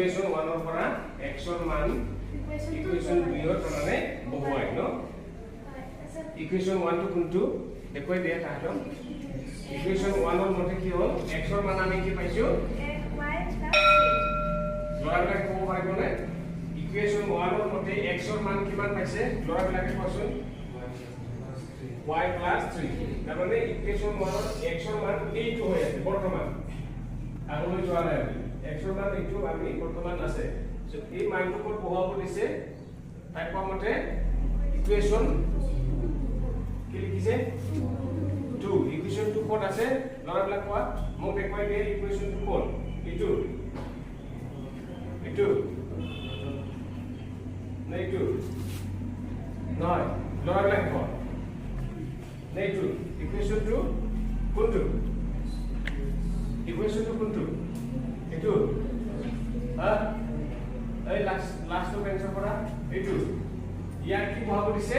equation 1 ৰ পৰা x ৰ মান ইকুৱেশ্যন 2 ৰ কাৰণে বহুৱাই ন ইকুৱেশ্যন 1 টো কোনটো দেখুৱাই দিয়া তাহাঁতক ইকুৱেশ্যন 1 ৰ মতে কি হ'ল x ৰ মান আমি কি পাইছো লৰাবিলাকে ক'ব পাৰিবনে ইকুৱেশ্যন 1 ৰ মতে x ৰ মান কিমান পাইছে লৰাবিলাকে কোৱাচোন y plus 3 তাৰমানে ইকুৱেশ্যন 1 ৰ x ৰ মান এইটো হৈ আছে বৰ্তমান আগলৈ যোৱা নাই x ৰ মান এইটো আমি বৰ্তমান আছে সো এই মানটো ক'ত বহাব দিছে তাই কোৱা মতে ইকুৱেশ্যন কি লিখিছে 2 ইকুৱেশ্যন 2 ক'ত আছে লৰাবিলাক কোৱা মোক দেখুৱাই দিয়ে ইকুৱেশ্যন 2 ক'ত এইটো নাই এইটো নহয় লৰাবিলাক কোৱা নাই এইটো ইকুৱেশ্যন 2 কোনটো ইকুৱেশ্যন 2 কোনটো এইটো হা এই লাস্ট পেন্সৰ পৰা এইটো ইয়াক কি বহাব দিছে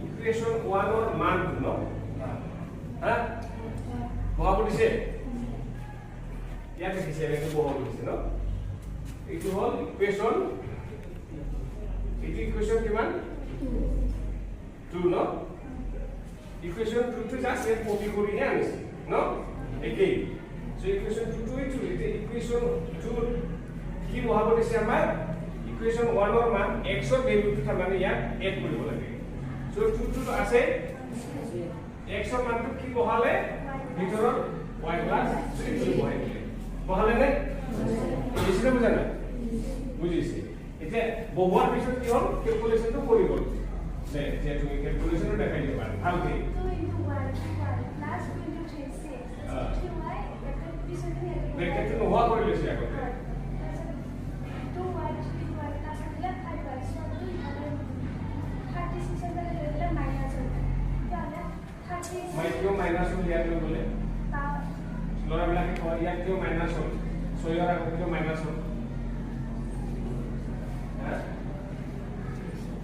ইকুৱেশ্যন 1 ৰ মানটো ন হা বহাব দিছে ইয়াক দেখিছে এইটো বহাব দিছে ন এইটো হ'ল ইকুৱেশ্যন এইটো ইকুৱেশ্যন কিমান 2 ন ইকুৱেশ্যন 2 টো জাস্ট এক কপি কৰি হে আনিছে ন একেই সো ইকুৱেশ্যন 2 টো এইটো ইকুৱেশ্যন 2 কি বহাব দিছে আমাৰ ইকুৱেশ্যন 1 ৰ মান x ৰ ভ্যালুটো মানে ইয়াত এড কৰিব লাগে সো 2 টো আছে x ৰ মানটো কি বহালে ভিতৰত y plus 3 টো বহালে নে বুজিছে বুজা না বুজিছে এতিয়া বহুৱাৰ পিছত কি হ'ল ক্যালকুলেশনটো কৰি গ'ল যে তুমি ক্যালকুলেশনটো দেখাই দিবা ভালকে 2 into 1 plus 2 into 3 6 3y ব্ৰেকেটটো নোহোৱা কৰি লৈছে আগতে 2y 3y plus 5y so 36 এর লেভেলে মাইনাস হবে তাহলে 36 মাইক্রো মাইনাস হল ইয়াত লৈ গলে লৰাবিলাকে কয় ইয়াত কিয় মাইনাস হল সৈয়াৰ আগত কিয় মাইনাস হল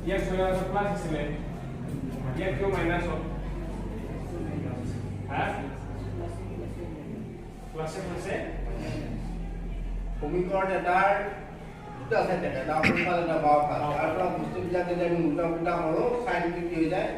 ইয়াত সৈয়াৰ আগত প্লাস আছিলে ইয়াত কিয় মাইনাস হল প্লাসে প্লাসে সমীকৰণ এটাৰ দুটা আছে এটা ডাউনফাল এটা বাওঁফাল তাৰ পৰা বস্তুবিলাক যদি আমি উল্টা পুল্টা কৰোঁ সাইন কি হৈ যায়